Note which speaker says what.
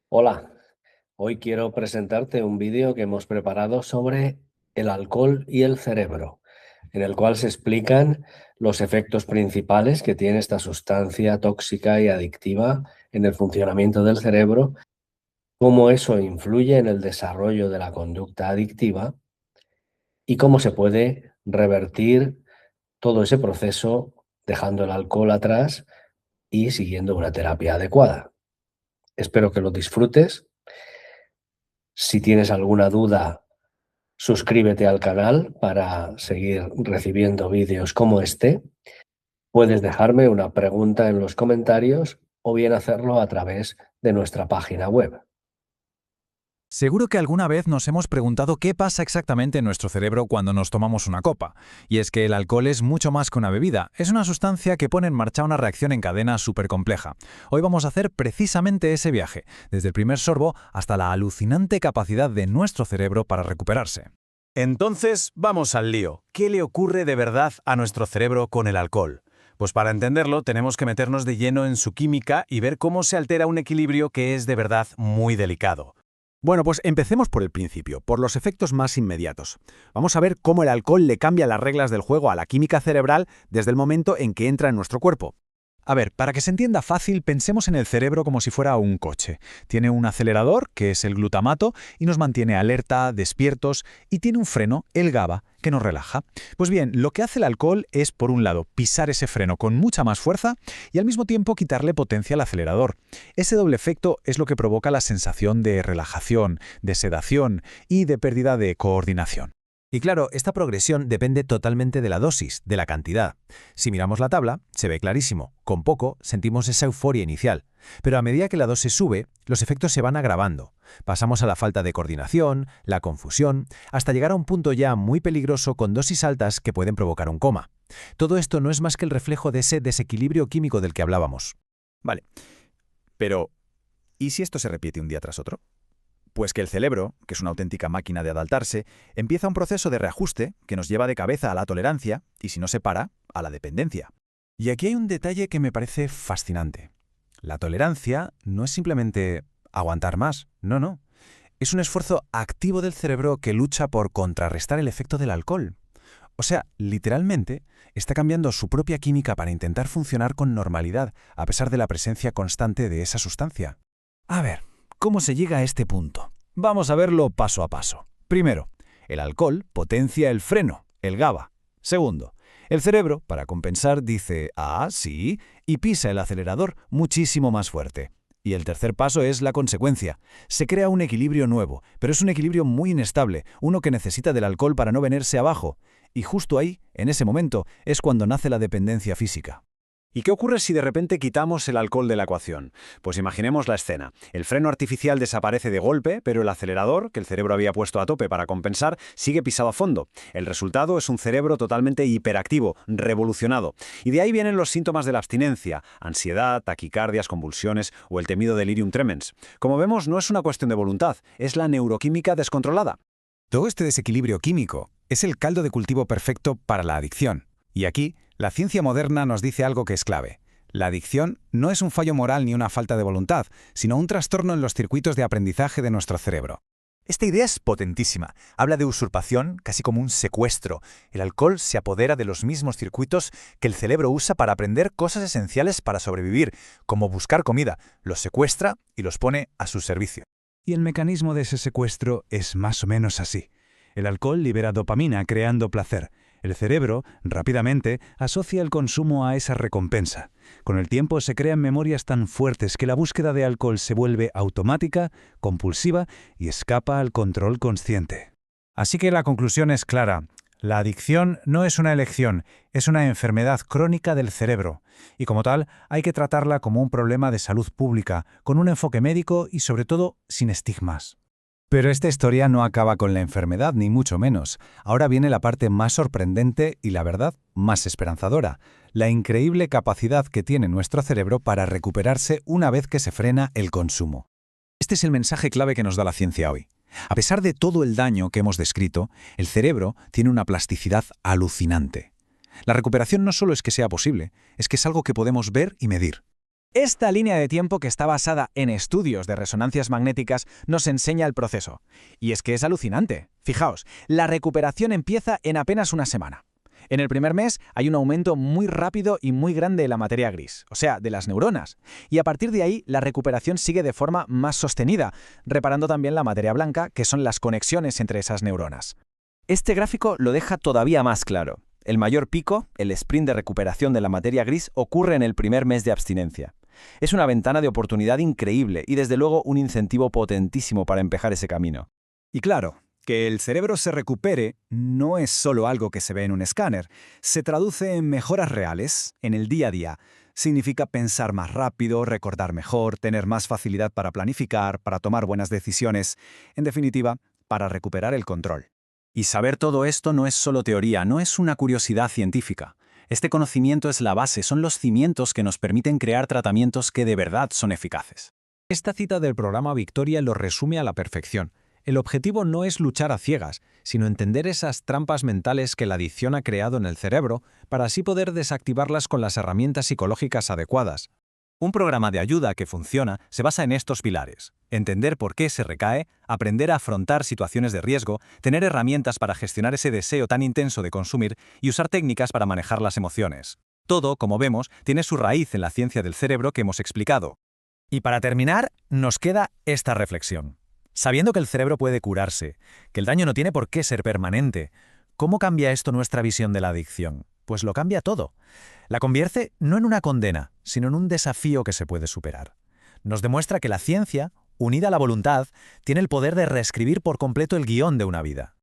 Speaker 1: Hola, hoy quiero presentarte un vídeo que hemos preparado sobre el alcohol y el cerebro, en el cual se explican los efectos principales que tiene esta sustancia tóxica y adictiva en el funcionamiento del cerebro, cómo eso influye en el desarrollo de la conducta adictiva y cómo se puede revertir todo ese proceso dejando el alcohol atrás y siguiendo una terapia adecuada. Espero que lo disfrutes. Si tienes alguna duda, suscríbete al canal para seguir recibiendo vídeos como este. Puedes dejarme una pregunta en los comentarios o bien hacerlo a través de nuestra página web.
Speaker 2: Seguro que alguna vez nos hemos preguntado qué pasa exactamente en nuestro cerebro cuando nos tomamos una copa. Y es que el alcohol es mucho más que una bebida, es una sustancia que pone en marcha una reacción en cadena súper compleja. Hoy vamos a hacer precisamente ese viaje, desde el primer sorbo hasta la alucinante capacidad de nuestro cerebro para recuperarse.
Speaker 3: Entonces, vamos al lío. ¿Qué le ocurre de verdad a nuestro cerebro con el alcohol? Pues para entenderlo tenemos que meternos de lleno en su química y ver cómo se altera un equilibrio que es de verdad muy delicado.
Speaker 4: Bueno, pues empecemos por el principio, por los efectos más inmediatos. Vamos a ver cómo el alcohol le cambia las reglas del juego a la química cerebral desde el momento en que entra en nuestro cuerpo.
Speaker 2: A ver, para que se entienda fácil, pensemos en el cerebro como si fuera un coche. Tiene un acelerador, que es el glutamato, y nos mantiene alerta, despiertos, y tiene un freno, el GABA, que nos relaja. Pues bien, lo que hace el alcohol es, por un lado, pisar ese freno con mucha más fuerza y al mismo tiempo quitarle potencia al acelerador. Ese doble efecto es lo que provoca la sensación de relajación, de sedación y de pérdida de coordinación. Y claro, esta progresión depende totalmente de la dosis, de la cantidad. Si miramos la tabla, se ve clarísimo. Con poco sentimos esa euforia inicial. Pero a medida que la dosis sube, los efectos se van agravando. Pasamos a la falta de coordinación, la confusión, hasta llegar a un punto ya muy peligroso con dosis altas que pueden provocar un coma. Todo esto no es más que el reflejo de ese desequilibrio químico del que hablábamos.
Speaker 4: Vale, pero ¿y si esto se repite un día tras otro? Pues que el cerebro, que es una auténtica máquina de adaptarse, empieza un proceso de reajuste que nos lleva de cabeza a la tolerancia y, si no se para, a la dependencia.
Speaker 2: Y aquí hay un detalle que me parece fascinante. La tolerancia no es simplemente aguantar más, no. Es un esfuerzo activo del cerebro que lucha por contrarrestar el efecto del alcohol. O sea, literalmente, está cambiando su propia química para intentar funcionar con normalidad, a pesar de la presencia constante de esa sustancia. A ver, ¿cómo se llega a este punto? Vamos a verlo paso a paso. Primero, el alcohol potencia el freno, el GABA. Segundo, el cerebro, para compensar, dice «ah, sí», y pisa el acelerador muchísimo más fuerte. Y el tercer paso es la consecuencia. Se crea un equilibrio nuevo, pero es un equilibrio muy inestable, uno que necesita del alcohol para no venirse abajo. Y justo ahí, en ese momento, es cuando nace la dependencia física.
Speaker 3: ¿Y qué ocurre si de repente quitamos el alcohol de la ecuación? Pues imaginemos la escena. El freno artificial desaparece de golpe, pero el acelerador, que el cerebro había puesto a tope para compensar, sigue pisado a fondo. El resultado es un cerebro totalmente hiperactivo, revolucionado. Y de ahí vienen los síntomas de la abstinencia: ansiedad, taquicardias, convulsiones o el temido delirium tremens. Como vemos, no es una cuestión de voluntad, es la neuroquímica descontrolada.
Speaker 2: Todo este desequilibrio químico es el caldo de cultivo perfecto para la adicción. Y aquí, la ciencia moderna nos dice algo que es clave. La adicción no es un fallo moral ni una falta de voluntad, sino un trastorno en los circuitos de aprendizaje de nuestro cerebro. Esta idea es potentísima. Habla de usurpación, casi como un secuestro. El alcohol se apodera de los mismos circuitos que el cerebro usa para aprender cosas esenciales para sobrevivir, como buscar comida. Los secuestra y los pone a su servicio. Y el mecanismo de ese secuestro es más o menos así. El alcohol libera dopamina, creando placer. El cerebro, rápidamente, asocia el consumo a esa recompensa. Con el tiempo se crean memorias tan fuertes que la búsqueda de alcohol se vuelve automática, compulsiva y escapa al control consciente. Así que la conclusión es clara. La adicción no es una elección, es una enfermedad crónica del cerebro. Y como tal, hay que tratarla como un problema de salud pública, con un enfoque médico y, sobre todo, sin estigmas. Pero esta historia no acaba con la enfermedad, ni mucho menos. Ahora viene la parte más sorprendente y, la verdad, más esperanzadora: la increíble capacidad que tiene nuestro cerebro para recuperarse una vez que se frena el consumo. Este es el mensaje clave que nos da la ciencia hoy. A pesar de todo el daño que hemos descrito, el cerebro tiene una plasticidad alucinante. La recuperación no solo es que sea posible, es que es algo que podemos ver y medir. Esta línea de tiempo, que está basada en estudios de resonancias magnéticas, nos enseña el proceso. Y es que es alucinante. Fijaos, la recuperación empieza en apenas una semana. En el primer mes hay un aumento muy rápido y muy grande de la materia gris, o sea, de las neuronas. Y a partir de ahí, la recuperación sigue de forma más sostenida, reparando también la materia blanca, que son las conexiones entre esas neuronas.
Speaker 5: Este gráfico lo deja todavía más claro. El mayor pico, el sprint de recuperación de la materia gris, ocurre en el primer mes de abstinencia. Es una ventana de oportunidad increíble y desde luego un incentivo potentísimo para empejar ese camino.
Speaker 2: Y claro, que el cerebro se recupere no es solo algo que se ve en un escáner, se traduce en mejoras reales, en el día a día. Significa pensar más rápido, recordar mejor, tener más facilidad para planificar, para tomar buenas decisiones, en definitiva, para recuperar el control.
Speaker 3: Y saber todo esto no es solo teoría, no es una curiosidad científica. Este conocimiento es la base, son los cimientos que nos permiten crear tratamientos que de verdad son eficaces.
Speaker 2: Esta cita del programa Victoria lo resume a la perfección. El objetivo no es luchar a ciegas, sino entender esas trampas mentales que la adicción ha creado en el cerebro para así poder desactivarlas con las herramientas psicológicas adecuadas.
Speaker 3: Un programa de ayuda que funciona se basa en estos pilares: entender por qué se recae, aprender a afrontar situaciones de riesgo, tener herramientas para gestionar ese deseo tan intenso de consumir y usar técnicas para manejar las emociones. Todo, como vemos, tiene su raíz en la ciencia del cerebro que hemos explicado.
Speaker 2: Y para terminar, nos queda esta reflexión. Sabiendo que el cerebro puede curarse, que el daño no tiene por qué ser permanente, ¿cómo cambia esto nuestra visión de la adicción? Pues lo cambia todo. La convierte no en una condena, sino en un desafío que se puede superar. Nos demuestra que la ciencia, unida a la voluntad, tiene el poder de reescribir por completo el guión de una vida.